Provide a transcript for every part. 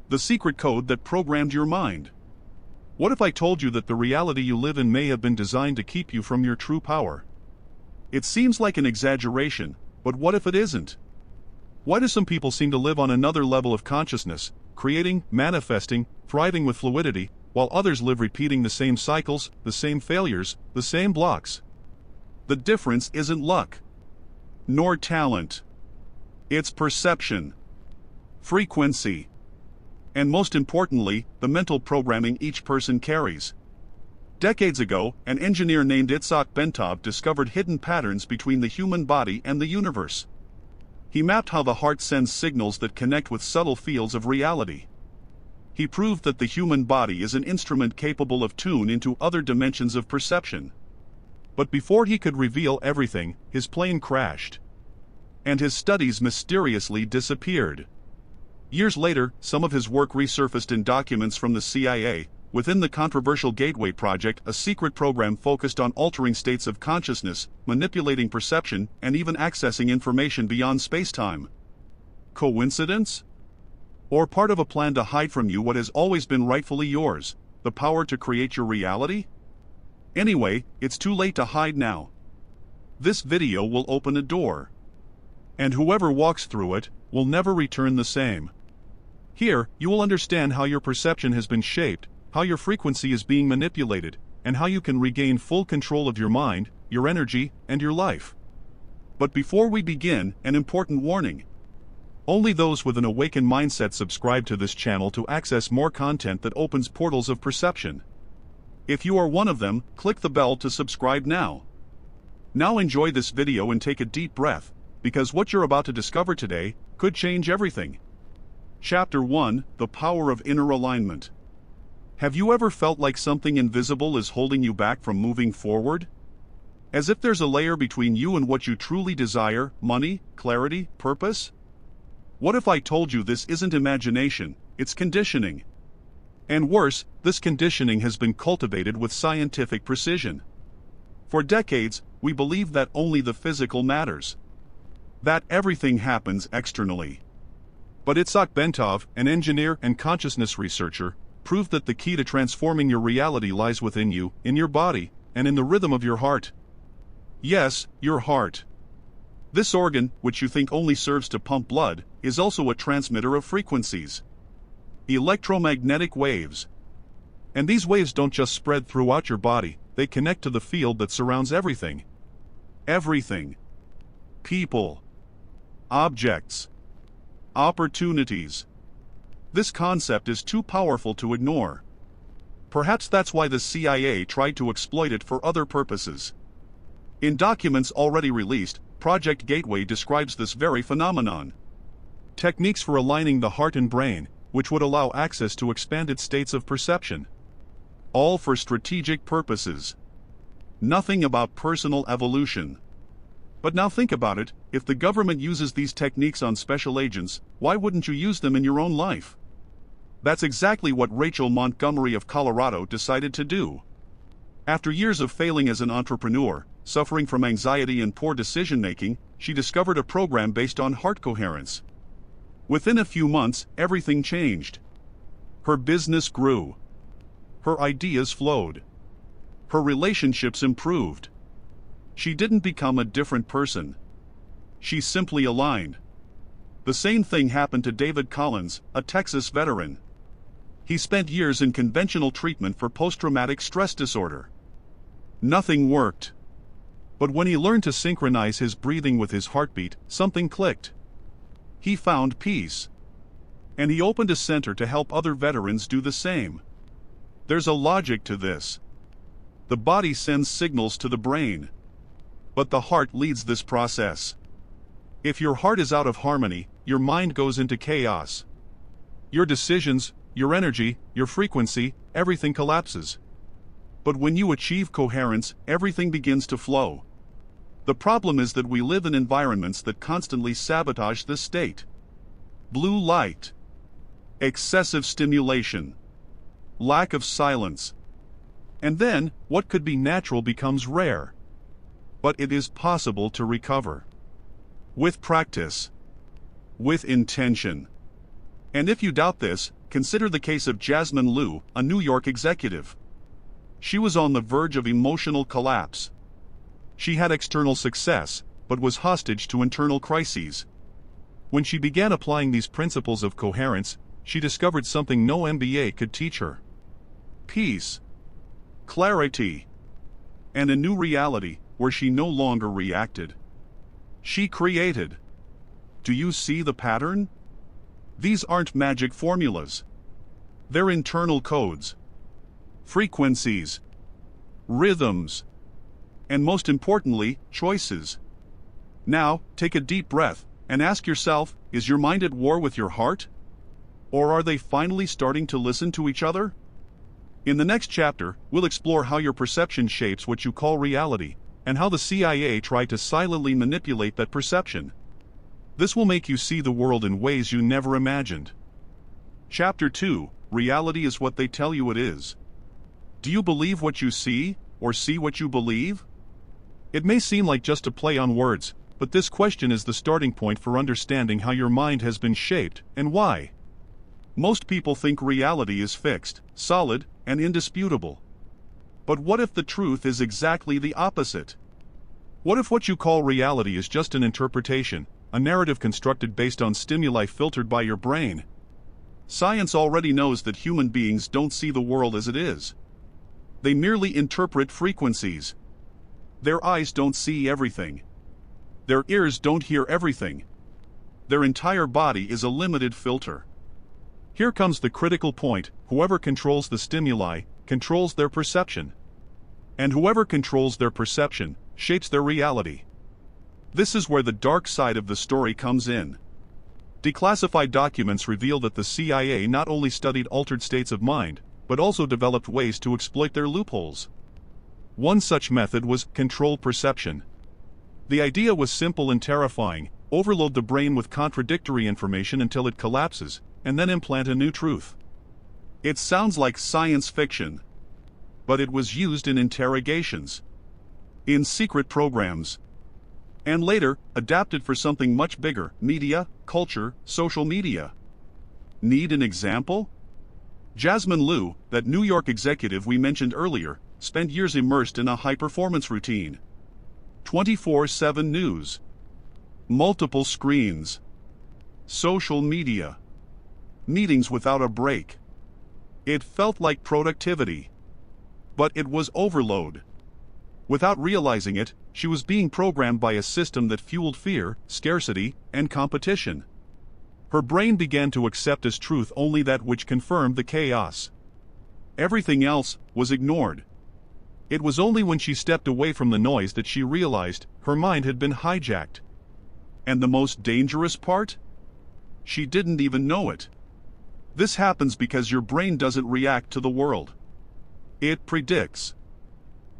The secret code that programmed your mind. What if I told you that the reality you live in may have been designed to keep you from your true power? It seems like an exaggeration, but what if it isn't? Why do some people seem to live on another level of consciousness, creating, manifesting, thriving with fluidity, while others live repeating the same cycles, the same failures, the same blocks? The difference isn't luck, nor talent. It's perception, frequency, and most importantly, the mental programming each person carries. Decades ago, an engineer named Itzhak Bentov discovered hidden patterns between the human body and the universe. He mapped how the heart sends signals that connect with subtle fields of reality. He proved that the human body is an instrument capable of tuning into other dimensions of perception. But before he could reveal everything, his plane crashed. And his studies mysteriously disappeared. Years later, some of his work resurfaced in documents from the CIA, within the controversial Gateway Project, a secret program focused on altering states of consciousness, manipulating perception, and even accessing information beyond space-time. Coincidence? Or part of a plan to hide from you what has always been rightfully yours, the power to create your reality? Anyway, it's too late to hide now. This video will open a door. And whoever walks through it will never return the same. Here, you will understand how your perception has been shaped, how your frequency is being manipulated, and how you can regain full control of your mind, your energy, and your life. But before we begin, an important warning. Only those with an awakened mindset subscribe to this channel to access more content that opens portals of perception. If you are one of them, click the bell to subscribe now. Now enjoy this video and take a deep breath, because what you're about to discover today could change everything. Chapter 1: The Power of Inner Alignment. Have you ever felt like something invisible is holding you back from moving forward? As if there's a layer between you and what you truly desire: money, clarity, purpose? What if I told you this isn't imagination, it's conditioning? And worse, this conditioning has been cultivated with scientific precision. For decades, we believed that only the physical matters. That everything happens externally. But Itzhak Bentov, an engineer and consciousness researcher, proved that the key to transforming your reality lies within you, in your body, and in the rhythm of your heart. Yes, your heart. This organ, which you think only serves to pump blood, is also a transmitter of frequencies. Electromagnetic waves. And these waves don't just spread throughout your body, they connect to the field that surrounds everything. Everything. People. Objects. Opportunities. This concept is too powerful to ignore. Perhaps that's why the CIA tried to exploit it for other purposes. In documents already released, Project Gateway describes this very phenomenon. Techniques for aligning the heart and brain, which would allow access to expanded states of perception. All for strategic purposes. Nothing about personal evolution. But now think about it, if the government uses these techniques on special agents, why wouldn't you use them in your own life? That's exactly what Rachel Montgomery of Colorado decided to do. After years of failing as an entrepreneur, suffering from anxiety and poor decision-making, she discovered a program based on heart coherence. Within a few months, everything changed. Her business grew. Her ideas flowed. Her relationships improved. She didn't become a different person. She simply aligned. The same thing happened to David Collins, a Texas veteran. He spent years in conventional treatment for post-traumatic stress disorder. Nothing worked. But when he learned to synchronize his breathing with his heartbeat, something clicked. He found peace. And he opened a center to help other veterans do the same. There's a logic to this. The body sends signals to the brain. But the heart leads this process. If your heart is out of harmony, your mind goes into chaos. Your decisions, your energy, your frequency, everything collapses. But when you achieve coherence, everything begins to flow. The problem is that we live in environments that constantly sabotage this state. Blue light. Excessive stimulation. Lack of silence. And then, what could be natural becomes rare. But it is possible to recover. With practice. With intention. And if you doubt this, consider the case of Jasmine Liu, a New York executive. She was on the verge of emotional collapse. She had external success, but was hostage to internal crises. When she began applying these principles of coherence, she discovered something no MBA could teach her: peace, clarity, and a new reality where she no longer reacted. She created. Do you see the pattern? These aren't magic formulas. They're internal codes, frequencies, rhythms, and most importantly, choices. Now, take a deep breath and ask yourself, is your mind at war with your heart? Or are they finally starting to listen to each other? In the next chapter, we'll explore how your perception shapes what you call reality, and how the CIA tried to silently manipulate that perception. This will make you see the world in ways you never imagined. Chapter 2: Reality is what they tell you it is. Do you believe what you see, or see what you believe? It may seem like just a play on words, but this question is the starting point for understanding how your mind has been shaped, and why. Most people think reality is fixed, solid, and indisputable. But what if the truth is exactly the opposite? What if what you call reality is just an interpretation, a narrative constructed based on stimuli filtered by your brain? Science already knows that human beings don't see the world as it is. They merely interpret frequencies. Their eyes don't see everything. Their ears don't hear everything. Their entire body is a limited filter. Here comes the critical point: whoever controls the stimuli controls their perception. And whoever controls their perception shapes their reality. This is where the dark side of the story comes in. Declassified documents reveal that the CIA not only studied altered states of mind, but also developed ways to exploit their loopholes. One such method was controlled perception. The idea was simple and terrifying: overload the brain with contradictory information until it collapses, and then implant a new truth. It sounds like science fiction. But it was used in interrogations, in secret programs, and later adapted for something much bigger: media, culture, social media. Need an example? Jasmine Liu, that New York executive we mentioned earlier, spent years immersed in a high-performance routine. 24/7 news, multiple screens, social media, meetings without a break. It felt like productivity. But it was overload. Without realizing it, she was being programmed by a system that fueled fear, scarcity, and competition. Her brain began to accept as truth only that which confirmed the chaos. Everything else was ignored. It was only when she stepped away from the noise that she realized her mind had been hijacked. And the most dangerous part? She didn't even know it. This happens because your brain doesn't react to the world. It predicts.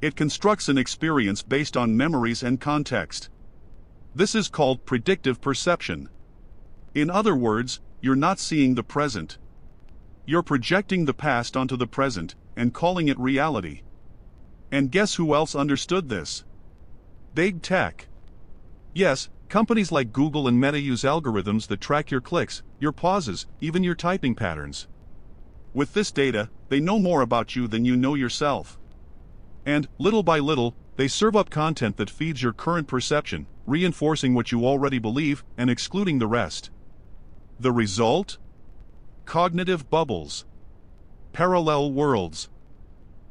It constructs an experience based on memories and context. This is called predictive perception. In other words, you're not seeing the present. You're projecting the past onto the present and calling it reality. And guess who else understood this? Big tech. Yes, companies like Google and Meta use algorithms that track your clicks, your pauses, even your typing patterns. With this data, they know more about you than you know yourself. And, little by little, they serve up content that feeds your current perception, reinforcing what you already believe and excluding the rest. The result? Cognitive bubbles. Parallel worlds.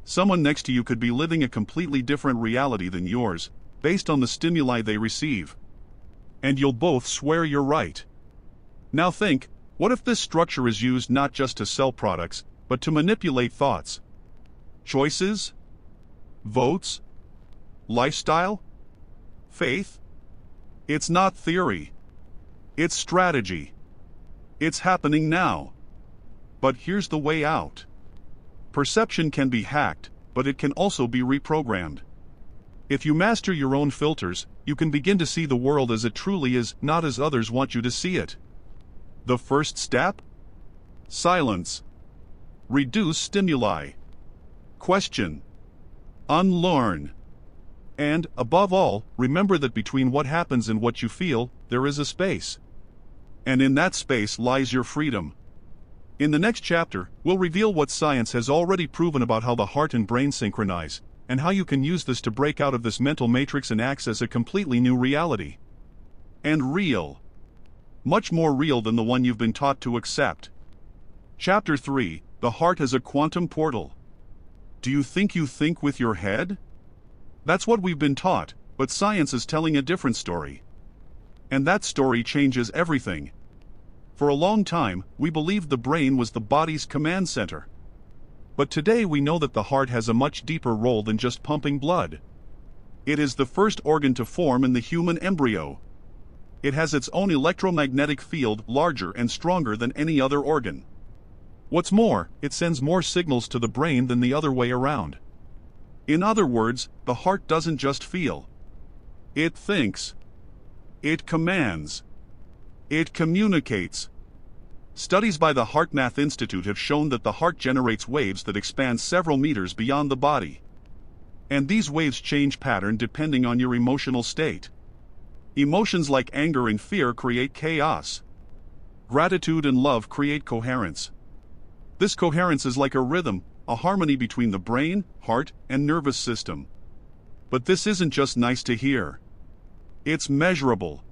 Someone next to you could be living a completely different reality than yours, based on the stimuli they receive. And you'll both swear you're right. Now think, what if this structure is used not just to sell products, but to manipulate thoughts, choices, votes, lifestyle, faith? It's not theory. It's strategy. It's happening now. But here's the way out. Perception can be hacked, but it can also be reprogrammed. If you master your own filters, you can begin to see the world as it truly is, not as others want you to see it. The first step? Silence. Reduce stimuli. Question. Unlearn. And, above all, remember that between what happens and what you feel, there is a space. And in that space lies your freedom. In the next chapter, we'll reveal what science has already proven about how the heart and brain synchronize, and how you can use this to break out of this mental matrix and access a completely new reality. And real. Much more real than the one you've been taught to accept. Chapter 3, The Heart as a Quantum Portal. Do you think with your head? That's what we've been taught, but science is telling a different story. And that story changes everything. For a long time, we believed the brain was the body's command center. But today we know that the heart has a much deeper role than just pumping blood. It is the first organ to form in the human embryo. It has its own electromagnetic field larger and stronger than any other organ. What's more, it sends more signals to the brain than the other way around. In other words, the heart doesn't just feel. It thinks. It commands. It communicates. Studies by the HeartMath Institute have shown that the heart generates waves that expand several meters beyond the body. And these waves change pattern depending on your emotional state. Emotions like anger and fear create chaos. Gratitude and love create coherence. This coherence is like a rhythm, a harmony between the brain, heart, and nervous system. But this isn't just nice to hear. It's measurable.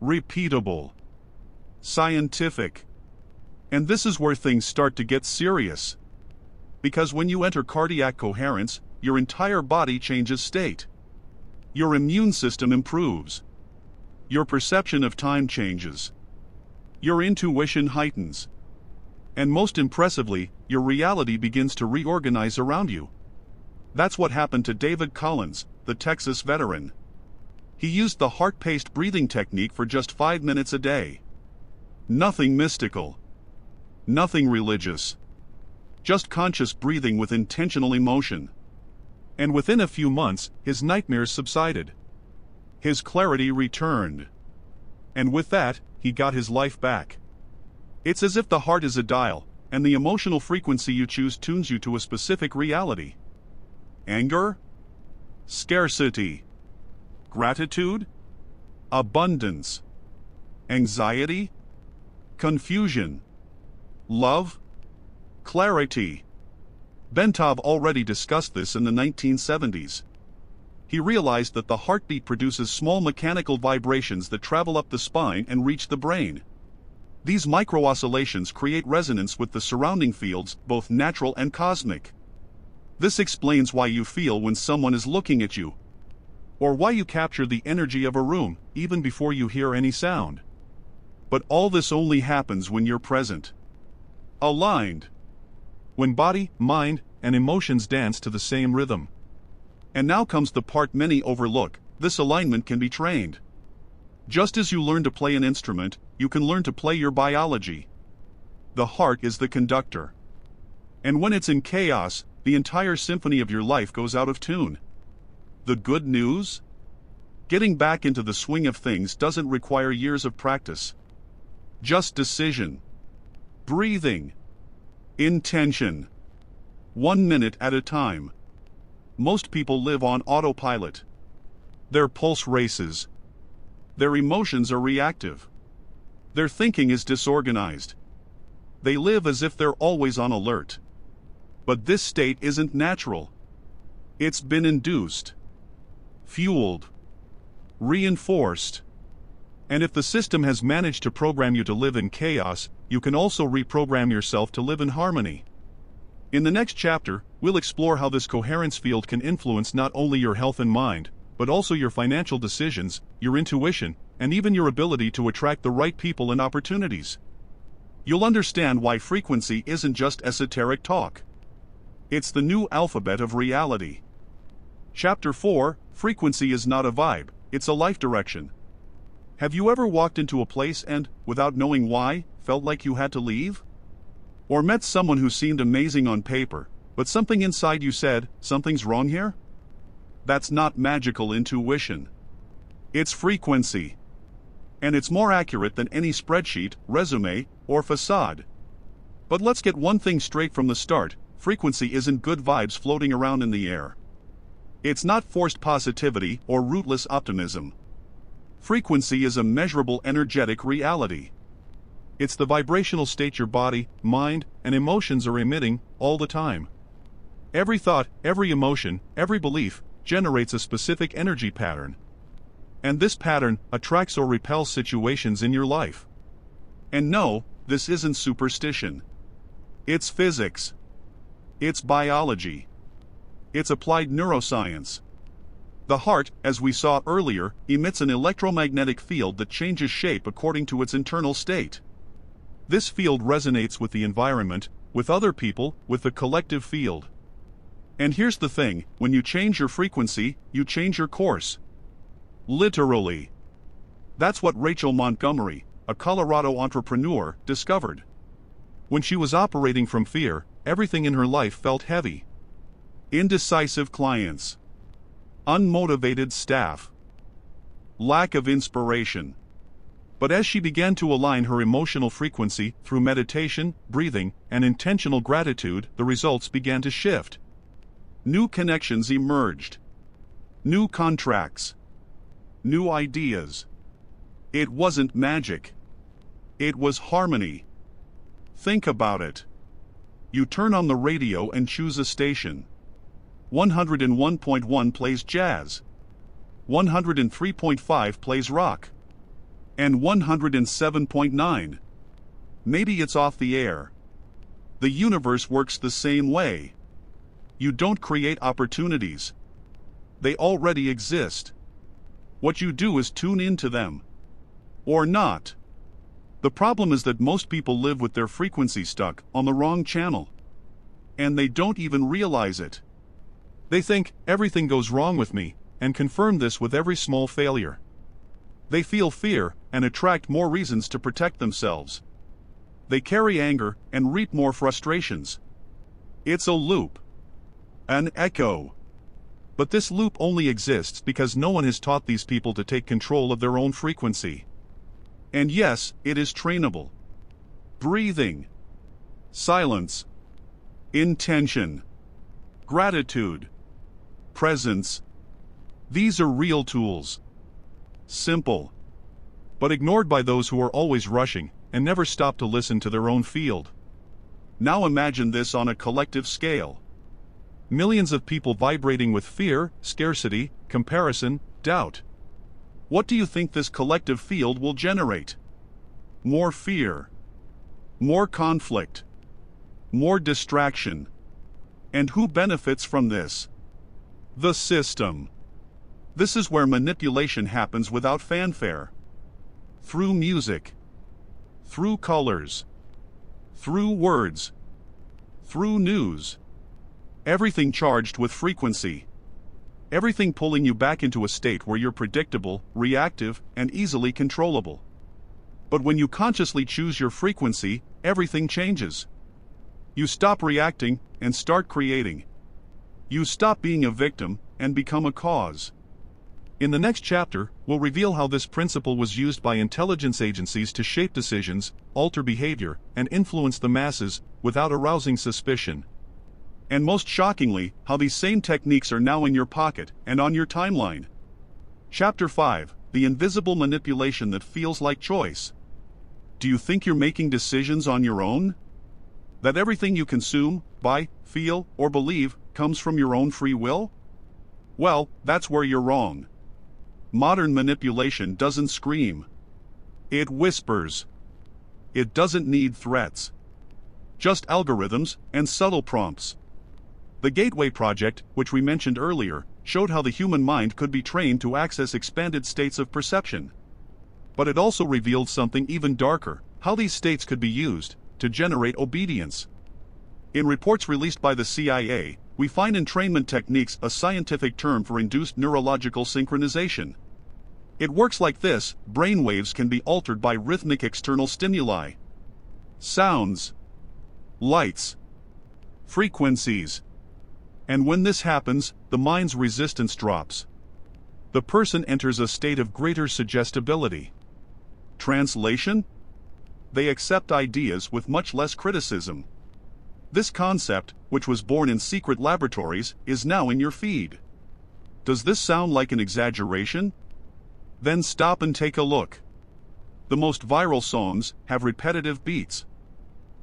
Repeatable. Scientific. And this is where things start to get serious. Because when you enter cardiac coherence, your entire body changes state. Your immune system improves. Your perception of time changes. Your intuition heightens. And most impressively, your reality begins to reorganize around you. That's what happened to David Collins, the Texas veteran. He used the heart-paced breathing technique for just 5 minutes a day. Nothing mystical. Nothing religious. Just conscious breathing with intentional emotion. And within a few months, his nightmares subsided. His clarity returned. And with that, he got his life back. It's as if the heart is a dial, and the emotional frequency you choose tunes you to a specific reality. Anger? Scarcity. Gratitude? Abundance. Anxiety? Confusion. Love? Clarity. Bentov already discussed this in the 1970s. He realized that the heartbeat produces small mechanical vibrations that travel up the spine and reach the brain. These micro-oscillations create resonance with the surrounding fields, both natural and cosmic. This explains why you feel when someone is looking at you, or why you capture the energy of a room, even before you hear any sound. But all this only happens when you're present. Aligned. When body, mind, and emotions dance to the same rhythm. And now comes the part many overlook: this alignment can be trained. Just as you learn to play an instrument, you can learn to play your biology. The heart is the conductor. And when it's in chaos, the entire symphony of your life goes out of tune. The good news? Getting back into the swing of things doesn't require years of practice. Just decision. Breathing. Intention. 1 minute at a time. Most people live on autopilot. Their pulse races. Their emotions are reactive. Their thinking is disorganized. They live as if they're always on alert. But this state isn't natural. It's been induced. Fueled. Reinforced. And if the system has managed to program you to live in chaos, you can also reprogram yourself to live in harmony. In the next chapter, we'll explore how this coherence field can influence not only your health and mind, but also your financial decisions, your intuition, and even your ability to attract the right people and opportunities. You'll understand why frequency isn't just esoteric talk. It's the new alphabet of reality. Chapter 4, Frequency is not a vibe, it's a life direction. Have you ever walked into a place and, without knowing why, felt like you had to leave? Or met someone who seemed amazing on paper, but something inside you said, something's wrong here? That's not magical intuition. It's frequency. And it's more accurate than any spreadsheet, resume, or facade. But let's get one thing straight from the start: frequency isn't good vibes floating around in the air. It's not forced positivity or rootless optimism. Frequency is a measurable energetic reality. It's the vibrational state your body, mind, and emotions are emitting all the time. Every thought, every emotion, every belief generates a specific energy pattern. And this pattern attracts or repels situations in your life. And no, this isn't superstition. It's physics. It's biology. It's applied neuroscience. The heart, as we saw earlier, emits an electromagnetic field that changes shape according to its internal state. This field resonates with the environment, with other people, with the collective field. And here's the thing, when you change your frequency, you change your course. Literally. That's what Rachel Montgomery, a Colorado entrepreneur, discovered. When she was operating from fear, everything in her life felt heavy. Indecisive clients. Unmotivated staff. Lack of inspiration. But as she began to align her emotional frequency through meditation, breathing, and intentional gratitude, the results began to shift. New connections emerged. New contracts. New ideas. It wasn't magic. It was harmony. Think about it. You turn on the radio and choose a station. 101.1 plays jazz. 103.5 plays rock. And 107.9. Maybe it's off the air. The universe works the same way. You don't create opportunities. They already exist. What you do is tune into them. Or not. The problem is that most people live with their frequency stuck on the wrong channel. And they don't even realize it. They think, everything goes wrong with me, and confirm this with every small failure. They feel fear, and attract more reasons to protect themselves. They carry anger, and reap more frustrations. It's a loop. An echo. But this loop only exists because no one has taught these people to take control of their own frequency. And yes, it is trainable. Breathing. Silence. Intention. Gratitude. Presence. These are real tools. Simple. But ignored by those who are always rushing and never stop to listen to their own field. Now imagine this on a collective scale. Millions of people vibrating with fear, scarcity, comparison, doubt. What do you think this collective field will generate? More fear. More conflict. More distraction. And who benefits from this? The system. This is where manipulation happens without fanfare. Through music. Through colors. Through words. Through news. Everything charged with frequency. Everything pulling you back into a state where you're predictable, reactive, and easily controllable. But when you consciously choose your frequency, everything changes. You stop reacting and start creating. You stop being a victim and become a cause. In the next chapter, we'll reveal how this principle was used by intelligence agencies to shape decisions, alter behavior, and influence the masses without arousing suspicion. And most shockingly, how these same techniques are now in your pocket and on your timeline. Chapter 5, The Invisible Manipulation That Feels Like Choice. Do you think you're making decisions on your own? That everything you consume, buy, feel, or believe comes from your own free will? Well, that's where you're wrong. Modern manipulation doesn't scream. It whispers. It doesn't need threats. Just algorithms and subtle prompts. The Gateway Project, which we mentioned earlier, showed how the human mind could be trained to access expanded states of perception. But it also revealed something even darker, how these states could be used to generate obedience. In reports released by the CIA, we find entrainment techniques a scientific term for induced neurological synchronization. It works like this: brain waves can be altered by rhythmic external stimuli. Sounds. Lights. Frequencies. And when this happens, the mind's resistance drops. The person enters a state of greater suggestibility. Translation? They accept ideas with much less criticism. This concept, which was born in secret laboratories, is now in your feed. Does this sound like an exaggeration? Then stop and take a look. The most viral songs have repetitive beats.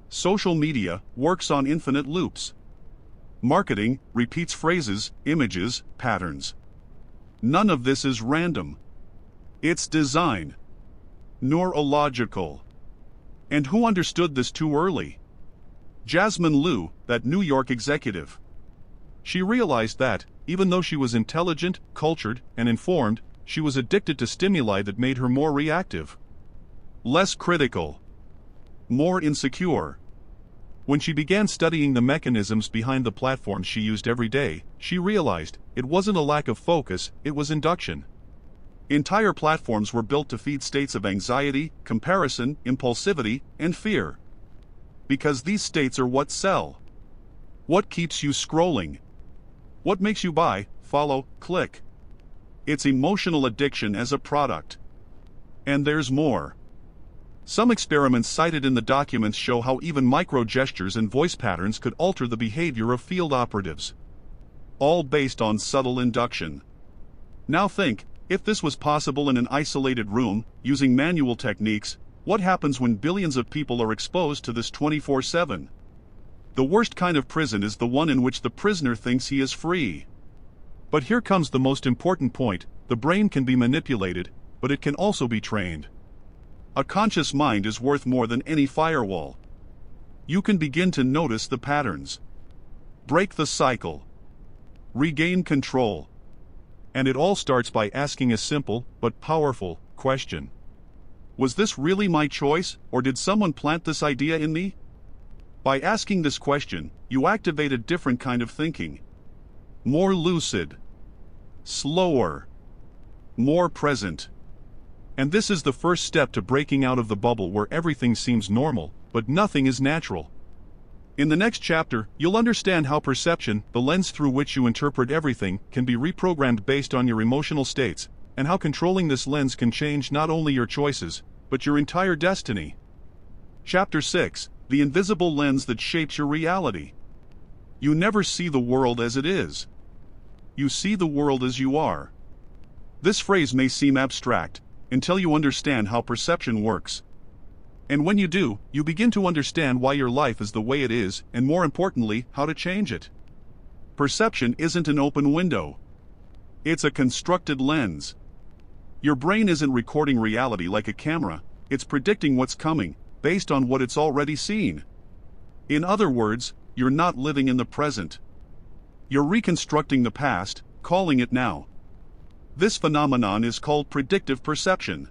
Social media works on infinite loops. Marketing repeats phrases, images, patterns. None of this is random. It's design. Neurological. And who understood this too early? Jasmine Liu, that New York executive. She realized that, even though she was intelligent, cultured, and informed, she was addicted to stimuli that made her more reactive. Less critical. More insecure. When she began studying the mechanisms behind the platforms she used every day, she realized it wasn't a lack of focus, it was induction. Entire platforms were built to feed states of anxiety, comparison, impulsivity, and fear. Because these states are what sell. What keeps you scrolling? What makes you buy, follow, click? It's emotional addiction as a product. And there's more. Some experiments cited in the documents show how even micro-gestures and voice patterns could alter the behavior of field operatives. All based on subtle induction. Now think, if this was possible in an isolated room, using manual techniques, what happens when billions of people are exposed to this 24/7? The worst kind of prison is the one in which the prisoner thinks he is free. But here comes the most important point: the brain can be manipulated, but it can also be trained. A conscious mind is worth more than any firewall. You can begin to notice the patterns. Break the cycle. Regain control. And it all starts by asking a simple, but powerful, question. Was this really my choice, or did someone plant this idea in me? By asking this question, you activate a different kind of thinking. More lucid. Slower. More present. And this is the first step to breaking out of the bubble where everything seems normal, but nothing is natural. In the next chapter, you'll understand how perception, the lens through which you interpret everything, can be reprogrammed based on your emotional states, and how controlling this lens can change not only your choices, but your entire destiny. Chapter 6: The Invisible Lens That Shapes Your Reality. You never see the world as it is. You see the world as you are. This phrase may seem abstract, until you understand how perception works. And when you do, you begin to understand why your life is the way it is, and more importantly, how to change it. Perception isn't an open window. It's a constructed lens. Your brain isn't recording reality like a camera, it's predicting what's coming, based on what it's already seen. In other words, you're not living in the present. You're reconstructing the past, calling it now. This phenomenon is called predictive perception.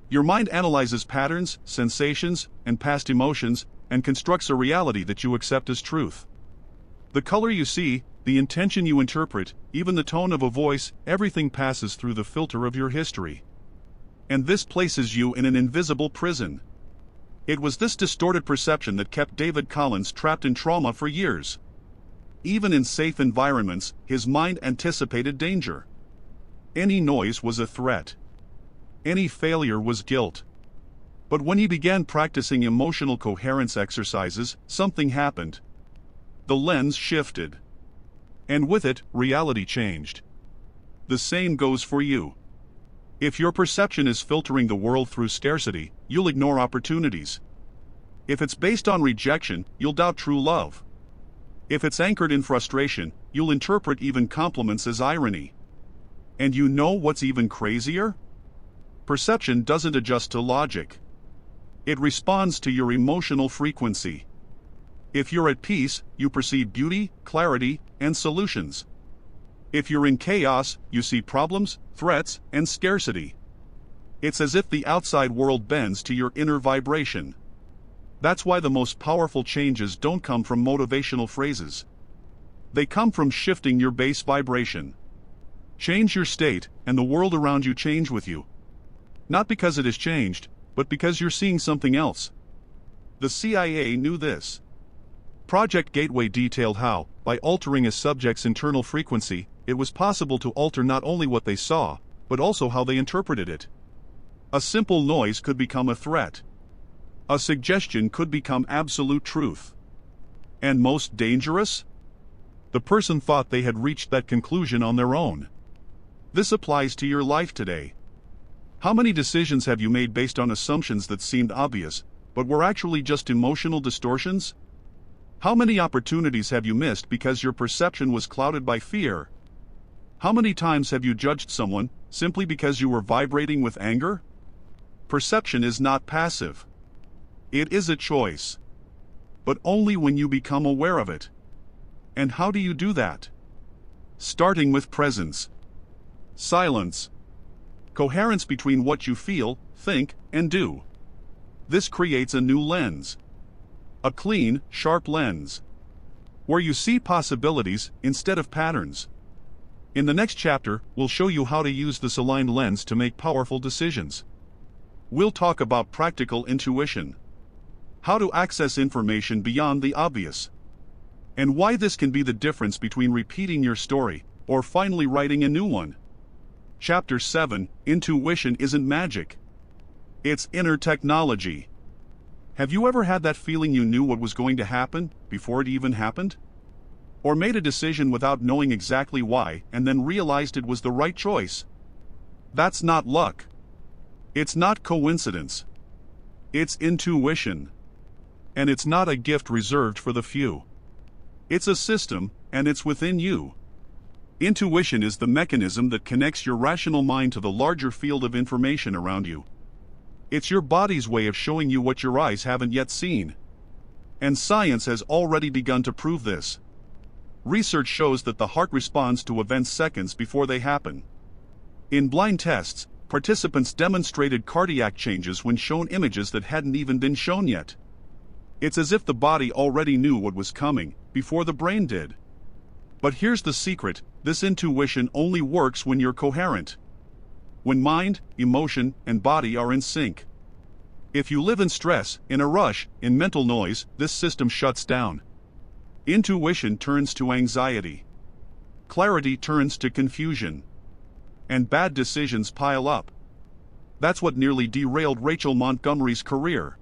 Your mind analyzes patterns, sensations, and past emotions, and constructs a reality that you accept as truth. The color you see, the intention you interpret, even the tone of a voice, everything passes through the filter of your history. And this places you in an invisible prison. It was this distorted perception that kept David Collins trapped in trauma for years. Even in safe environments, his mind anticipated danger. Any noise was a threat. Any failure was guilt. But when he began practicing emotional coherence exercises, something happened. The lens shifted. And with it, reality changed. The same goes for you. If your perception is filtering the world through scarcity, you'll ignore opportunities. If it's based on rejection, you'll doubt true love. If it's anchored in frustration, you'll interpret even compliments as irony. And you know what's even crazier? Perception doesn't adjust to logic. It responds to your emotional frequency. If you're at peace, you perceive beauty, clarity, and solutions. If you're in chaos, you see problems, threats, and scarcity. It's as if the outside world bends to your inner vibration. That's why the most powerful changes don't come from motivational phrases. They come from shifting your base vibration. Change your state, and the world around you change with you. Not because it has changed, but because you're seeing something else. The CIA knew this. Project Gateway detailed how, by altering a subject's internal frequency, it was possible to alter not only what they saw, but also how they interpreted it. A simple noise could become a threat. A suggestion could become absolute truth. And most dangerous? The person thought they had reached that conclusion on their own. This applies to your life today. How many decisions have you made based on assumptions that seemed obvious, but were actually just emotional distortions? How many opportunities have you missed because your perception was clouded by fear? How many times have you judged someone simply because you were vibrating with anger? Perception is not passive. It is a choice. But only when you become aware of it. And how do you do that? Starting with presence. Silence. Coherence between what you feel, think, and do. This creates a new lens. A clean, sharp lens. Where you see possibilities instead of patterns. In the next chapter, we'll show you how to use this aligned lens to make powerful decisions. We'll talk about practical intuition. How to access information beyond the obvious. And why this can be the difference between repeating your story or finally writing a new one. Chapter 7, Intuition isn't magic. It's inner technology. Have you ever had that feeling you knew what was going to happen before it even happened? Or made a decision without knowing exactly why and then realized it was the right choice? That's not luck. It's not coincidence. It's intuition. And it's not a gift reserved for the few. It's a system, and it's within you. Intuition is the mechanism that connects your rational mind to the larger field of information around you. It's your body's way of showing you what your eyes haven't yet seen. And science has already begun to prove this. Research shows that the heart responds to events seconds before they happen. In blind tests, participants demonstrated cardiac changes when shown images that hadn't even been shown yet. It's as if the body already knew what was coming before the brain did. But here's the secret: this intuition only works when you're coherent. When mind, emotion, and body are in sync. If you live in stress, in a rush, in mental noise, this system shuts down. Intuition turns to anxiety. Clarity turns to confusion. And bad decisions pile up. That's what nearly derailed Rachel Montgomery's career.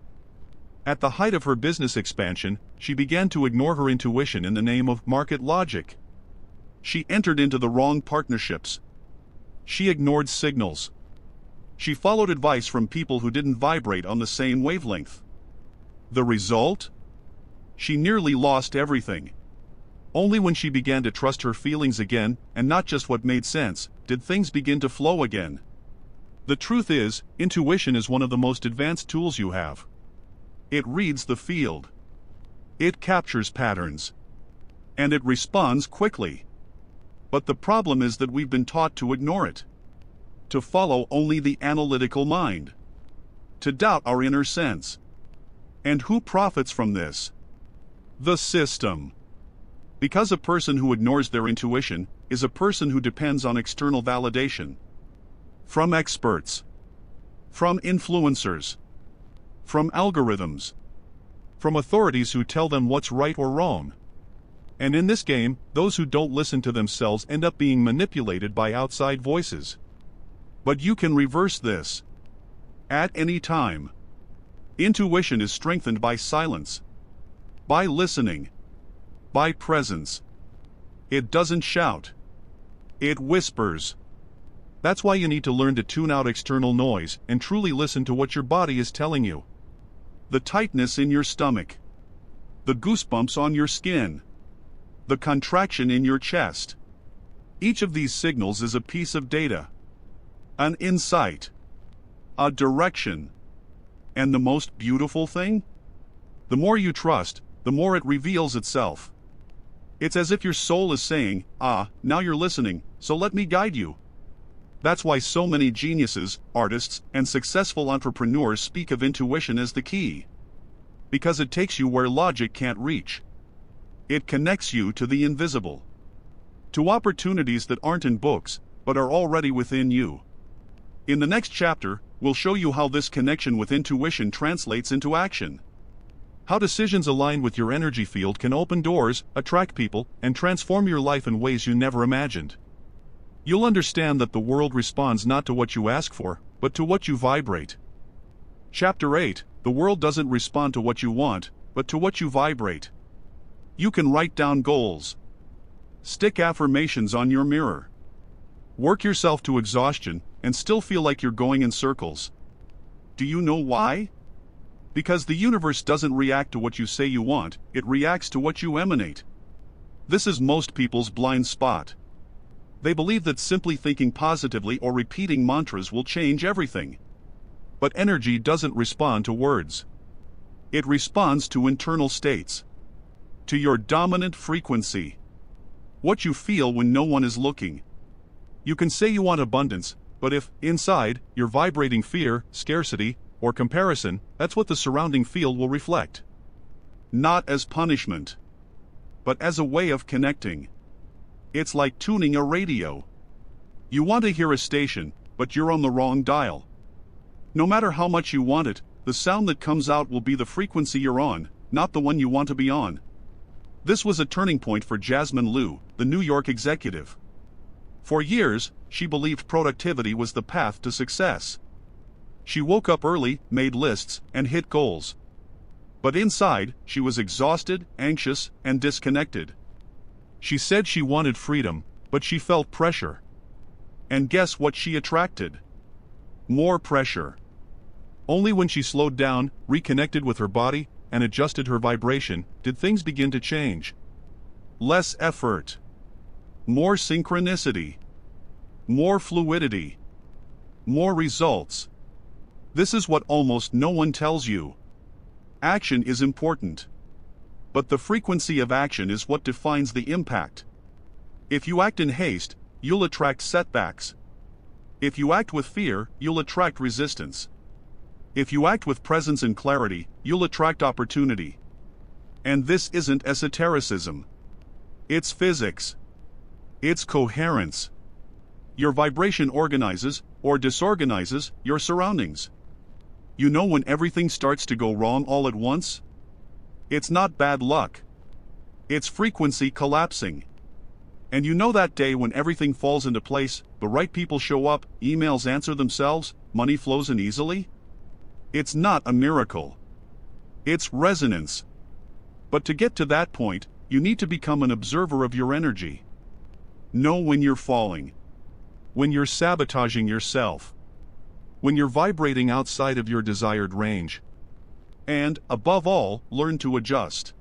At the height of her business expansion, she began to ignore her intuition in the name of market logic. She entered into the wrong partnerships. She ignored signals. She followed advice from people who didn't vibrate on the same wavelength. The result? She nearly lost everything. Only when she began to trust her feelings again, and not just what made sense, did things begin to flow again. The truth is, intuition is one of the most advanced tools you have. It reads the field. It captures patterns. And it responds quickly. But the problem is that we've been taught to ignore it. To follow only the analytical mind. To doubt our inner sense. And who profits from this? The system. Because a person who ignores their intuition is a person who depends on external validation. From experts. From influencers. From algorithms. From authorities who tell them what's right or wrong. And in this game, those who don't listen to themselves end up being manipulated by outside voices. But you can reverse this. At any time. Intuition is strengthened by silence. By listening. By presence. It doesn't shout. It whispers. That's why you need to learn to tune out external noise and truly listen to what your body is telling you. The tightness in your stomach. The goosebumps on your skin. The contraction in your chest. Each of these signals is a piece of data. An insight. A direction. And the most beautiful thing? The more you trust, the more it reveals itself. It's as if your soul is saying, now you're listening, so let me guide you. That's why so many geniuses, artists, and successful entrepreneurs speak of intuition as the key. Because it takes you where logic can't reach. It connects you to the invisible. To opportunities that aren't in books, but are already within you. In the next chapter, we'll show you how this connection with intuition translates into action. How decisions aligned with your energy field can open doors, attract people, and transform your life in ways you never imagined. You'll understand that the world responds not to what you ask for, but to what you vibrate. Chapter 8, the world doesn't respond to what you want, but to what you vibrate. You can write down goals. Stick affirmations on your mirror. Work yourself to exhaustion, and still feel like you're going in circles. Do you know why? Because the universe doesn't react to what you say you want, it reacts to what you emanate. This is most people's blind spot. They believe that simply thinking positively or repeating mantras will change everything. But energy doesn't respond to words. It responds to internal states. To your dominant frequency. What you feel when no one is looking. You can say you want abundance, but if, inside, you're vibrating fear, scarcity, or comparison, that's what the surrounding field will reflect. Not as punishment, but as a way of connecting. It's like tuning a radio. You want to hear a station, but you're on the wrong dial. No matter how much you want it, the sound that comes out will be the frequency you're on, not the one you want to be on. This was a turning point for Jasmine Liu, the New York executive. For years, she believed productivity was the path to success. She woke up early, made lists, and hit goals. But inside, she was exhausted, anxious, and disconnected. She said she wanted freedom, but she felt pressure. And guess what she attracted? More pressure. Only when she slowed down, reconnected with her body, and adjusted her vibration, did things begin to change. Less effort. More synchronicity. More fluidity. More results. This is what almost no one tells you. Action is important. But the frequency of action is what defines the impact. If you act in haste, you'll attract setbacks. If you act with fear, you'll attract resistance. If you act with presence and clarity, you'll attract opportunity. And this isn't esotericism. It's physics. It's coherence. Your vibration organizes, or disorganizes, your surroundings. You know when everything starts to go wrong all at once? It's not bad luck. It's frequency collapsing. And you know that day when everything falls into place, the right people show up, emails answer themselves, money flows in easily? It's not a miracle. It's resonance. But to get to that point, you need to become an observer of your energy. Know when you're falling. When you're sabotaging yourself. When you're vibrating outside of your desired range. And, above all, learn to adjust.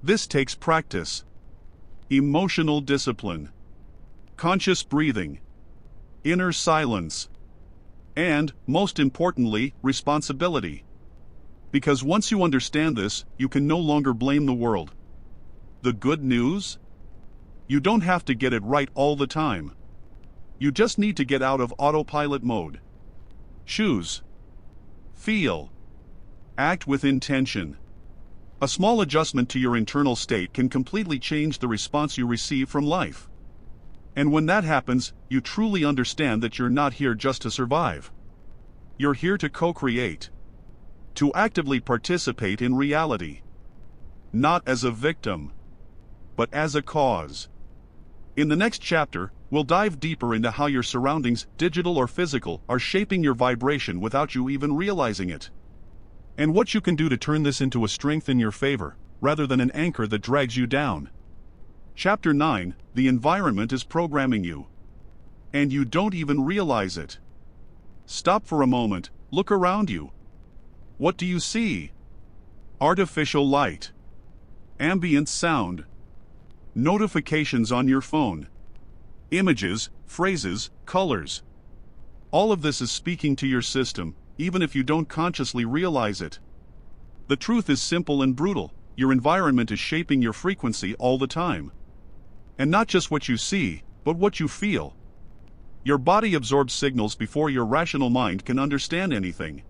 This takes practice. Emotional discipline. Conscious breathing. Inner silence. And, most importantly, responsibility. Because once you understand this, you can no longer blame the world. The good news? You don't have to get it right all the time. You just need to get out of autopilot mode. Choose. Feel. Act with intention. A small adjustment to your internal state can completely change the response you receive from life. And when that happens, you truly understand that you're not here just to survive. You're here to co-create. To actively participate in reality. Not as a victim, but as a cause. In the next chapter, we'll dive deeper into how your surroundings, digital or physical, are shaping your vibration without you even realizing it. And what you can do to turn this into a strength in your favor, rather than an anchor that drags you down. Chapter 9, The environment is programming you. And you don't even realize it. Stop for a moment, look around you. What do you see? Artificial light. Ambient sound. Notifications on your phone. Images, phrases, colors. All of this is speaking to your system, even if you don't consciously realize it. The truth is simple and brutal. Your environment is shaping your frequency all the time. And not just what you see, but what you feel. Your body absorbs signals before your rational mind can understand anything.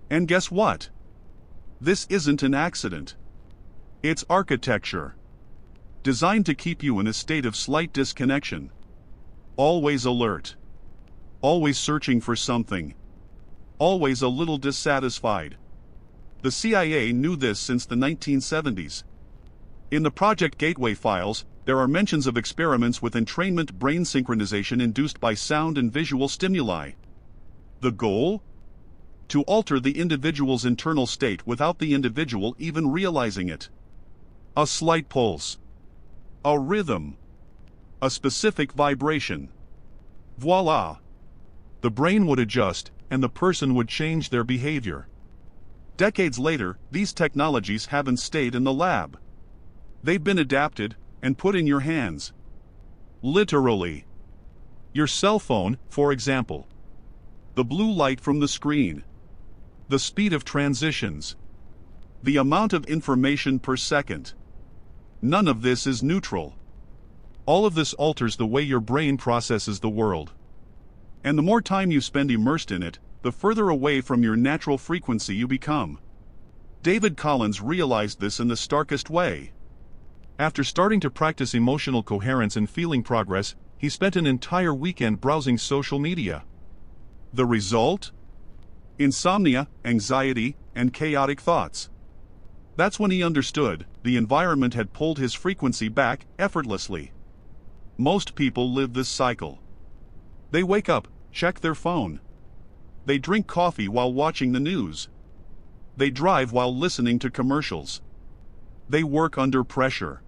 And guess what? This isn't an accident. It's architecture. Designed to keep you in a state of slight disconnection. Always alert. Always searching for something. Always a little dissatisfied. The CIA knew this since the 1970s. In the Project Gateway files, there are mentions of experiments with entrainment brain synchronization induced by sound and visual stimuli. The goal? To alter the individual's internal state without the individual even realizing it. A slight pulse. A rhythm. A specific vibration. Voila! the brain would adjust, and the person would change their behavior. Decades later, these technologies haven't stayed in the lab. They've been adapted and put in your hands. Literally. Your cell phone, for example. The blue light from the screen. The speed of transitions. The amount of information per second. None of this is neutral. All of this alters the way your brain processes the world. And the more time you spend immersed in it, the further away from your natural frequency you become. David Collins realized this in the starkest way. After starting to practice emotional coherence and feeling progress, he spent an entire weekend browsing social media. The result? Insomnia, anxiety, and chaotic thoughts. That's when he understood the environment had pulled his frequency back effortlessly. Most people live this cycle. They wake up, check their phone. They drink coffee while watching the news. They drive while listening to commercials. They work under pressure.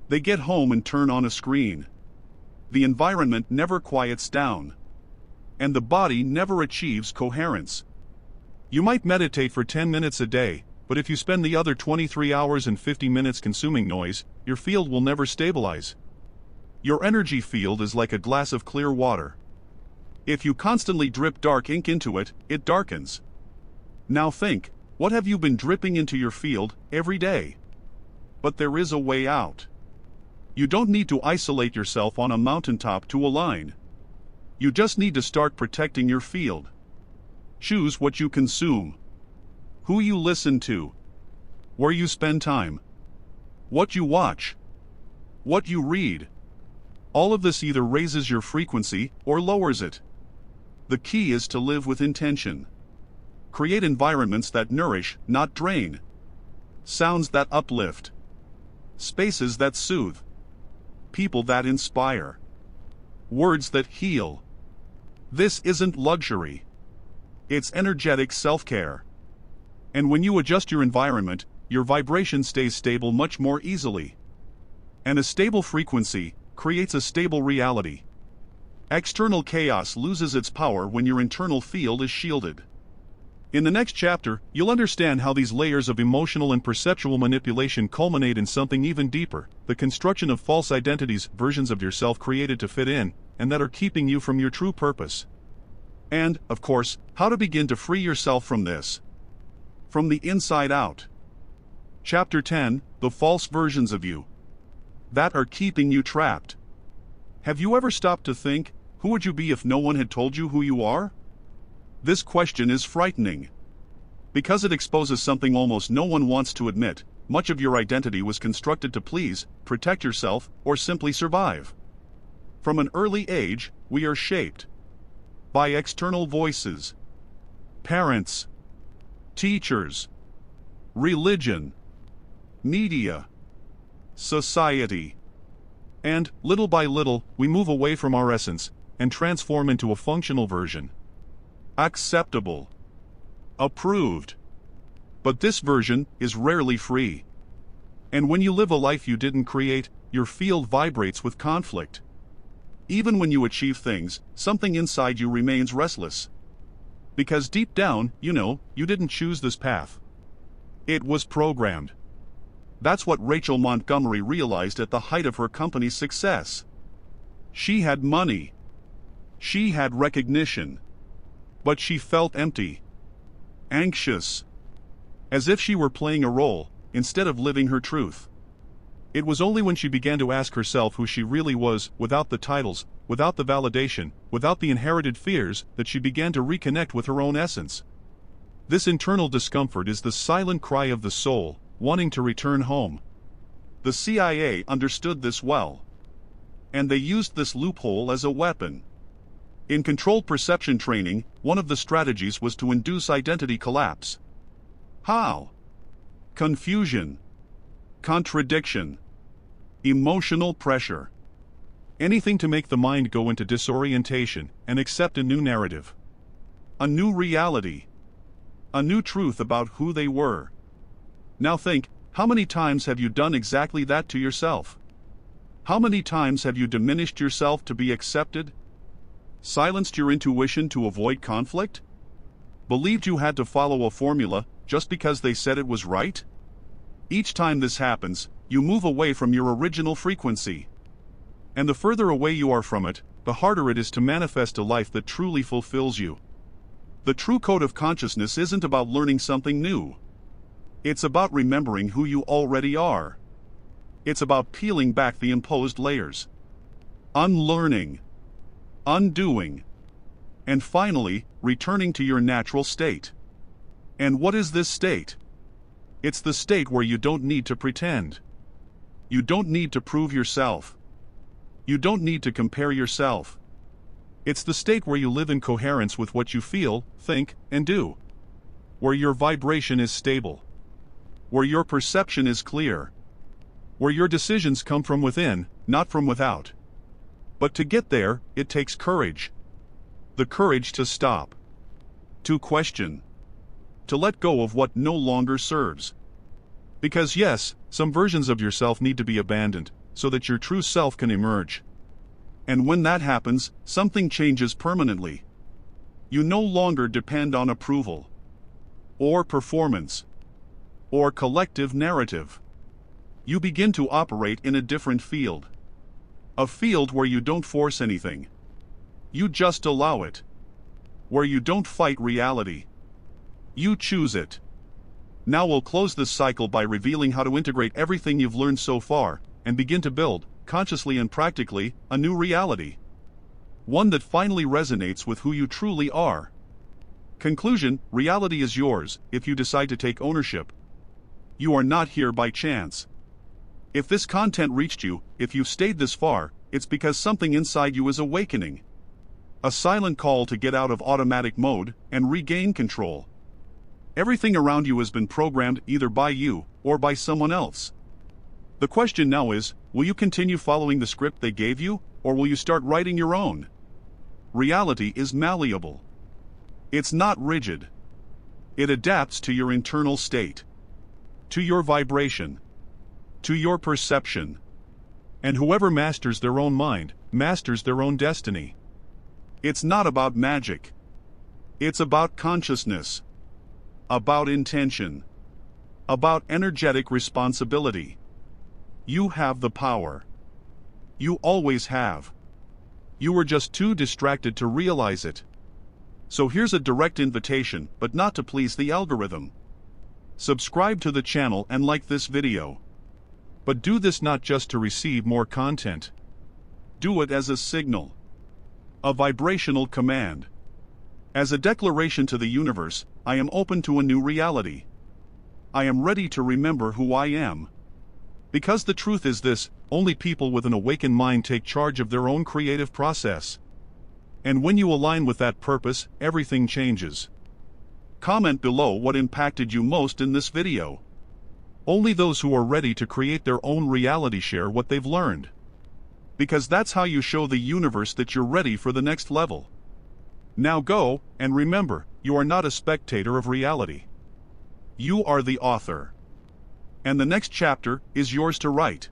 They get home and turn on a screen. The environment never quiets down. And the body never achieves coherence. You might meditate for 10 minutes a day, but if you spend the other 23 hours and 50 minutes consuming noise, your field will never stabilize. Your energy field is like a glass of clear water. If you constantly drip dark ink into it, it darkens. Now think, what have you been dripping into your field every day? But there is a way out. You don't need to isolate yourself on a mountaintop to align. You just need to start protecting your field. Choose what you consume. Who you listen to. Where you spend time. What you watch. What you read. All of this either raises your frequency or lowers it. The key is to live with intention. Create environments that nourish, not drain. Sounds that uplift. Spaces that soothe. People that inspire. Words that heal. This isn't luxury. It's energetic self-care. And when you adjust your environment, your vibration stays stable much more easily. And a stable frequency creates a stable reality. External chaos loses its power when your internal field is shielded. In the next chapter, you'll understand how these layers of emotional and perceptual manipulation culminate in something even deeper, the construction of false identities, versions of yourself created to fit in, and that are keeping you from your true purpose. And, of course, how to begin to free yourself from this. From the inside out. Chapter 10, The False Versions of You that are keeping you trapped. Have you ever stopped to think, who would you be if no one had told you who you are? This question is frightening. Because it exposes something almost no one wants to admit. Much of your identity was constructed to please, protect yourself, or simply survive. From an early age, we are shaped by external voices. Parents, teachers, religion, media, society. And, little by little, we move away from our essence and transform into a functional version. Acceptable. Approved. But this version is rarely free. And when you live a life you didn't create, your field vibrates with conflict. Even when you achieve things, something inside you remains restless. Because deep down, you know, you didn't choose this path. It was programmed. That's what Rachel Montgomery realized at the height of her company's success. She had money. She had recognition. But she felt empty. Anxious. As if she were playing a role, instead of living her truth. It was only when she began to ask herself who she really was, without the titles, without the validation, without the inherited fears, that she began to reconnect with her own essence. This internal discomfort is the silent cry of the soul, wanting to return home. The CIA understood this well. And they used this loophole as a weapon. In controlled perception training, one of the strategies was to induce identity collapse. How? Confusion. Contradiction. Emotional pressure. Anything to make the mind go into disorientation and accept a new narrative. A new reality. A new truth about who they were. Now think, how many times have you done exactly that to yourself? How many times have you diminished yourself to be accepted? Silenced your intuition to avoid conflict? Believed you had to follow a formula just because they said it was right? Each time this happens, you move away from your original frequency. And the further away you are from it, the harder it is to manifest a life that truly fulfills you. The true code of consciousness isn't about learning something new. It's about remembering who you already are. It's about peeling back the imposed layers. Unlearning. Undoing. And finally, returning to your natural state. And what is this state? It's the state where you don't need to pretend. You don't need to prove yourself. You don't need to compare yourself. It's the state where you live in coherence with what you feel, think, and do. Where your vibration is stable. Where your perception is clear. Where your decisions come from within, not from without. But to get there, it takes courage. The courage to stop. To question. To let go of what no longer serves. Because yes, some versions of yourself need to be abandoned, so that your true self can emerge. And when that happens, something changes permanently. You no longer depend on approval. Or performance. Or collective narrative. You begin to operate in a different field. A field where you don't force anything. You just allow it. Where you don't fight reality. You choose it. Now we'll close this cycle by revealing how to integrate everything you've learned so far, and begin to build, consciously and practically, a new reality. One that finally resonates with who you truly are. Conclusion: reality is yours, if you decide to take ownership. You are not here by chance. If this content reached you, if you've stayed this far, it's because something inside you is awakening. A silent call to get out of automatic mode, and regain control. Everything around you has been programmed either by you, or by someone else. The question now is, will you continue following the script they gave you, or will you start writing your own? Reality is malleable. It's not rigid. It adapts to your internal state. To your vibration. To your perception. And whoever masters their own mind, masters their own destiny. It's not about magic. It's about consciousness. About intention. About energetic responsibility. You have the power. You always have. You were just too distracted to realize it. So here's a direct invitation, but not to please the algorithm. Subscribe to the channel and like this video. But do this not just to receive more content. Do it as a signal. A vibrational command. As a declaration to the universe, I am open to a new reality. I am ready to remember who I am. Because the truth is this, only people with an awakened mind take charge of their own creative process. And when you align with that purpose, everything changes. Comment below what impacted you most in this video. Only those who are ready to create their own reality share what they've learned. Because that's how you show the universe that you're ready for the next level. Now go, and remember, you are not a spectator of reality. You are the author. And the next chapter is yours to write.